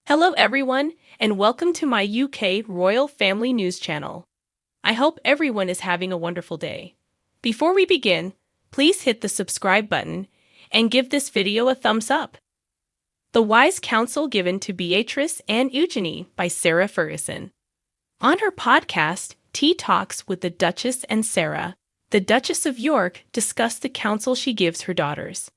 Hello everyone, and welcome to my UK Royal Family News channel. I hope everyone is having a wonderful day. Before we begin, please hit the subscribe button and give this video a thumbs up. The Wise Counsel Given to Beatrice and Eugenie by Sarah Ferguson. On her podcast, Tea Talks with the Duchess and Sarah, the Duchess of York discussed the counsel she gives her daughters.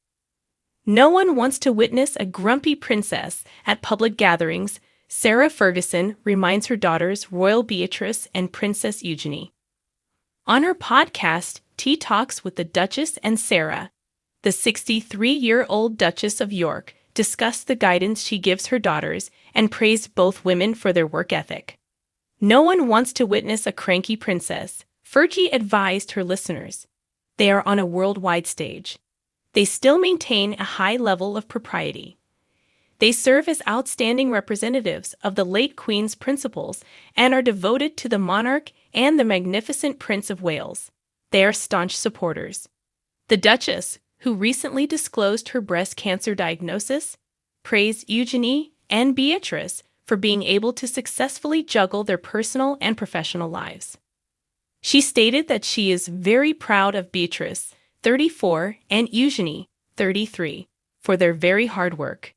No one wants to witness a grumpy princess at public gatherings, Sarah Ferguson reminds her daughters Royal Beatrice and Princess Eugenie. On her podcast, Tea Talks with the Duchess and Sarah, the 63-year-old Duchess of York discussed the guidance she gives her daughters and praised both women for their work ethic. No one wants to witness a cranky princess, Fergie advised her listeners. They are on a worldwide stage. They still maintain a high level of propriety. They serve as outstanding representatives of the late Queen's principles and are devoted to the monarch and the magnificent Prince of Wales. They are staunch supporters. The Duchess, who recently disclosed her breast cancer diagnosis, praised Eugenie and Beatrice for being able to successfully juggle their personal and professional lives. She stated that she is very proud of Beatrice, 34, and Eugenie, 33, for their very hard work.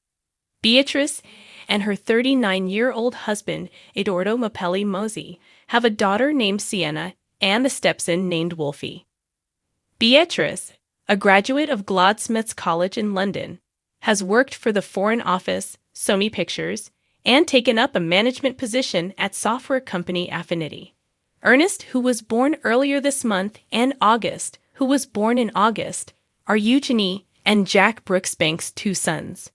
Beatrice and her 39-year-old husband, Edoardo Mapelli Mosey, have a daughter named Sienna and a stepson named Wolfie. Beatrice, a graduate of Goldsmiths College in London, has worked for the Foreign Office, Sony Pictures, and taken up a management position at software company Affinity. Ernest, who was born earlier this month, and August, who was born in August, are Eugenie and Jack Brooksbank's two sons.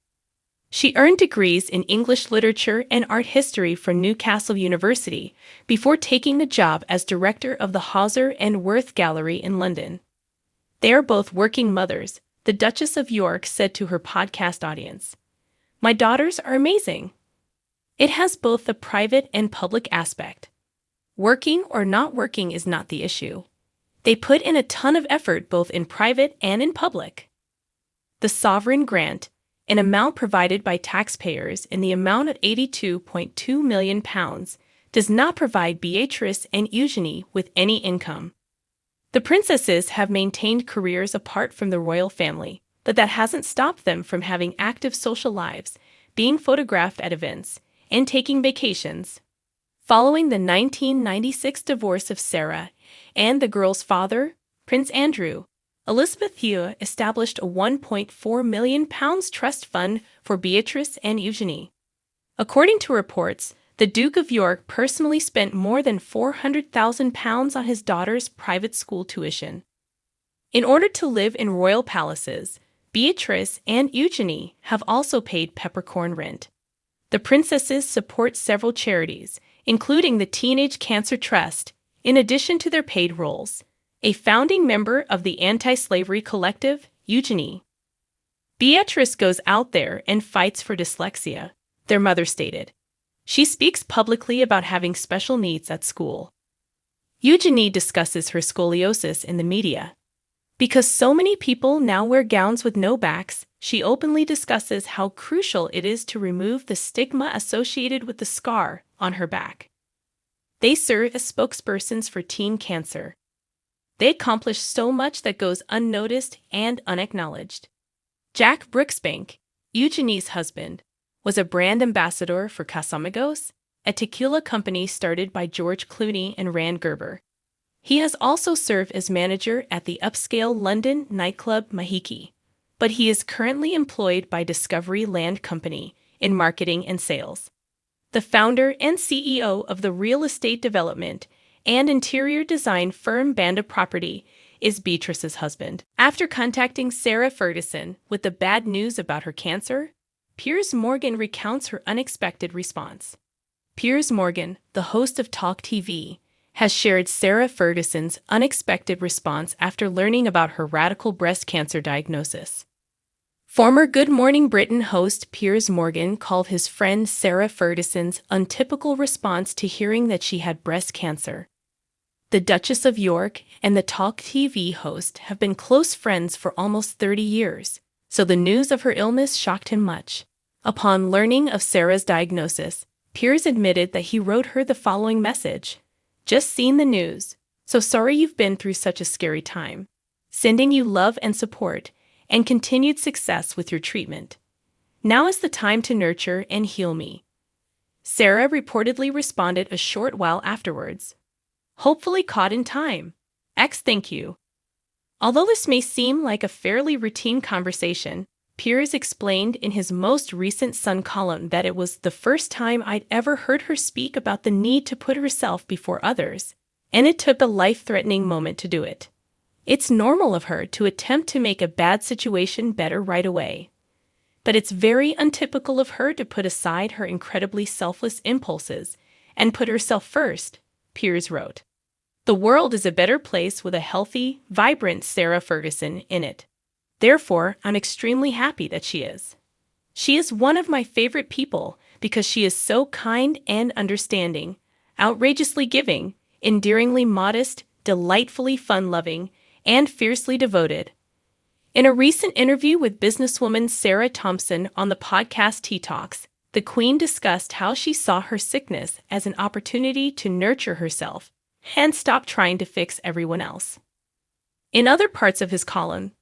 She earned degrees in English literature and art history from Newcastle University before taking the job as director of the Hauser and Wirth Gallery in London. They are both working mothers, the Duchess of York said to her podcast audience. My daughters are amazing. It has both the private and public aspect. Working or not working is not the issue. They put in a ton of effort both in private and in public. The sovereign grant, an amount provided by taxpayers in the amount of £82.2 million, does not provide Beatrice and Eugenie with any income. The princesses have maintained careers apart from the royal family, but that hasn't stopped them from having active social lives, being photographed at events, and taking vacations. Following the 1996 divorce of Sarah and the girl's father, Prince Andrew, Elizabeth Hugh established a £1.4 million trust fund for Beatrice and Eugenie. According to reports, the Duke of York personally spent more than £400,000 on his daughter's private school tuition. In order to live in royal palaces, Beatrice and Eugenie have also paid peppercorn rent. The princesses support several charities, including the Teenage Cancer Trust, in addition to their paid roles. A founding member of the anti-slavery collective, Eugenie. Beatrice goes out there and fights for dyslexia, their mother stated. She speaks publicly about having special needs at school. Eugenie discusses her scoliosis in the media. Because so many people now wear gowns with no backs, she openly discusses how crucial it is to remove the stigma associated with the scar on her back. They serve as spokespersons for Teen Cancer. They accomplish so much that goes unnoticed and unacknowledged. Jack Brooksbank, Eugenie's husband, was a brand ambassador for Casamigos, a tequila company started by George Clooney and Rand Gerber. He has also served as manager at the upscale London nightclub Mahiki, but he is currently employed by Discovery Land Company in marketing and sales. The founder and CEO of the real estate development and interior design firm Banda Property is Beatrice's husband. After contacting Sarah Ferguson with the bad news about her cancer, Piers Morgan recounts her unexpected response. Piers Morgan, the host of Talk TV, has shared Sarah Ferguson's unexpected response after learning about her radical breast cancer diagnosis. Former Good Morning Britain host Piers Morgan called his friend Sarah Ferguson's untypical response to hearing that she had breast cancer. The Duchess of York and the Talk TV host have been close friends for almost 30 years, so the news of her illness shocked him much. Upon learning of Sarah's diagnosis, Piers admitted that he wrote her the following message: "Just seen the news. So sorry you've been through such a scary time. Sending you love and support, and continued success with your treatment. Now is the time to nurture and heal me." Sarah reportedly responded a short while afterwards. "Hopefully caught in time. Thank you." Although this may seem like a fairly routine conversation, Piers explained in his most recent Sun column that it was the first time I'd ever heard her speak about the need to put herself before others, and it took a life-threatening moment to do it. It's normal of her to attempt to make a bad situation better right away. But it's very untypical of her to put aside her incredibly selfless impulses and put herself first, Piers wrote. "The world is a better place with a healthy, vibrant Sarah Ferguson in it. Therefore, I'm extremely happy that she is. She is one of my favorite people because she is so kind and understanding, outrageously giving, endearingly modest, delightfully fun-loving, and fiercely devoted." In a recent interview with businesswoman Sarah Thompson on the podcast Tea Talks, the Queen discussed how she saw her sickness as an opportunity to nurture herself and stop trying to fix everyone else. In other parts of his column,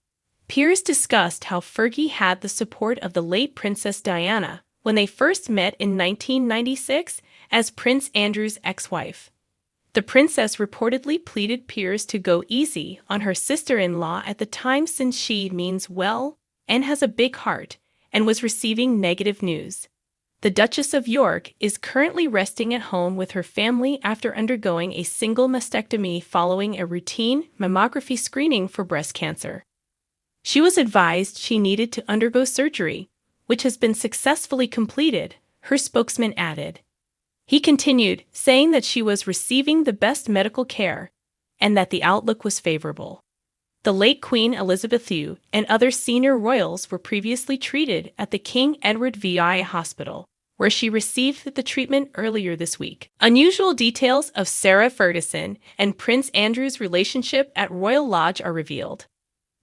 Piers discussed how Fergie had the support of the late Princess Diana when they first met in 1996 as Prince Andrew's ex-wife. The princess reportedly pleaded Piers to go easy on her sister-in-law at the time since she means well and has a big heart and was receiving negative news. The Duchess of York is currently resting at home with her family after undergoing a single mastectomy following a routine mammography screening for breast cancer. She was advised she needed to undergo surgery, which has been successfully completed, her spokesman added. He continued, saying that she was receiving the best medical care and that the outlook was favorable. The late Queen Elizabeth II and other senior royals were previously treated at the King Edward VI Hospital, where she received the treatment earlier this week. Unusual details of Sarah Ferguson and Prince Andrew's relationship at Royal Lodge are revealed.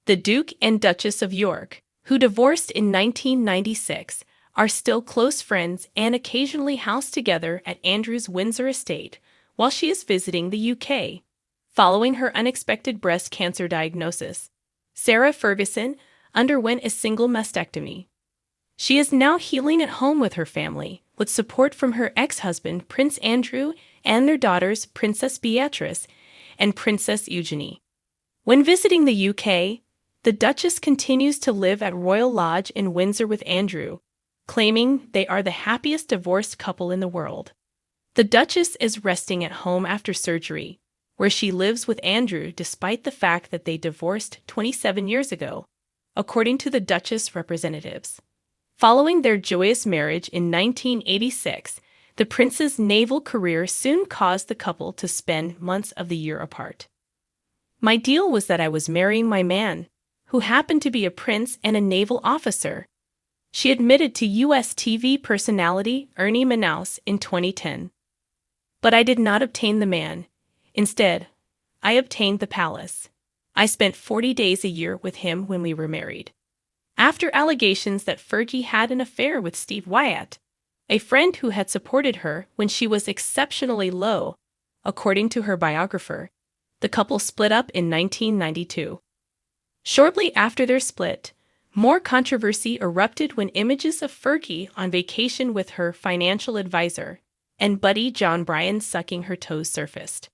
The Duke and Duchess of York, who divorced in 1996, are still close friends and occasionally house together at Andrew's Windsor estate while she is visiting the UK. Following her unexpected breast cancer diagnosis, Sarah Ferguson underwent a single mastectomy. She is now healing at home with her family, with support from her ex-husband Prince Andrew and their daughters Princess Beatrice and Princess Eugenie. When visiting the UK, the Duchess continues to live at Royal Lodge in Windsor with Andrew, claiming they are the happiest divorced couple in the world. The Duchess is resting at home after surgery, where she lives with Andrew despite the fact that they divorced 27 years ago, according to the Duchess representatives. Following their joyous marriage in 1986, the prince's naval career soon caused the couple to spend months of the year apart. "My deal was that I was marrying my man, who happened to be a prince and a naval officer," she admitted to U.S. TV personality Ernie Manaus in 2010. "But I did not obtain the man. Instead, I obtained the palace. I spent 40 days a year with him when we were married." After allegations that Fergie had an affair with Steve Wyatt, a friend who had supported her when she was exceptionally low, according to her biographer, the couple split up in 1992. Shortly after their split, more controversy erupted when images of Fergie on vacation with her financial advisor and buddy John Bryan sucking her toes surfaced.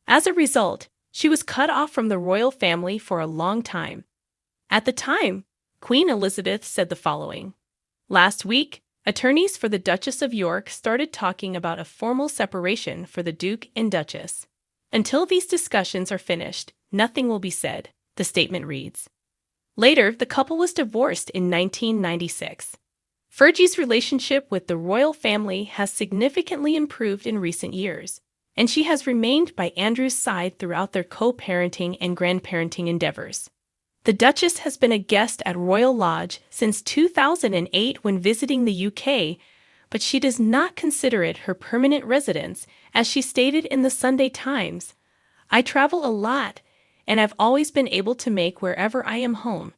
As a result, she was cut off from the royal family for a long time. At the time, Queen Elizabeth said the following: "Last week, attorneys for the Duchess of York started talking about a formal separation for the Duke and Duchess. Until these discussions are finished, nothing will be said," the statement reads. Later, the couple was divorced in 1996. Fergie's relationship with the royal family has significantly improved in recent years, and she has remained by Andrew's side throughout their co-parenting and grandparenting endeavors. The Duchess has been a guest at Royal Lodge since 2008 when visiting the UK, but she does not consider it her permanent residence, as she stated in the Sunday Times, "I travel a lot, and I've always been able to make wherever I am home."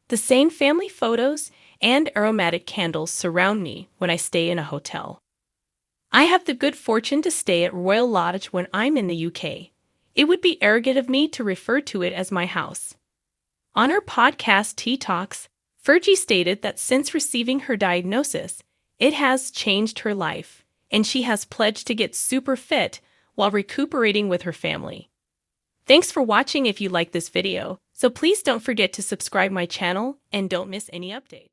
The same family photos and aromatic candles surround me when I stay in a hotel. I have the good fortune to stay at Royal Lodge when I'm in the UK. It would be arrogant of me to refer to it as my house. On her podcast Tea Talks, Fergie stated that since receiving her diagnosis, it has changed her life, and she has pledged to get super fit while recuperating with her family. Thanks for watching. If you like this video, so please don't forget to subscribe my channel and don't miss any update.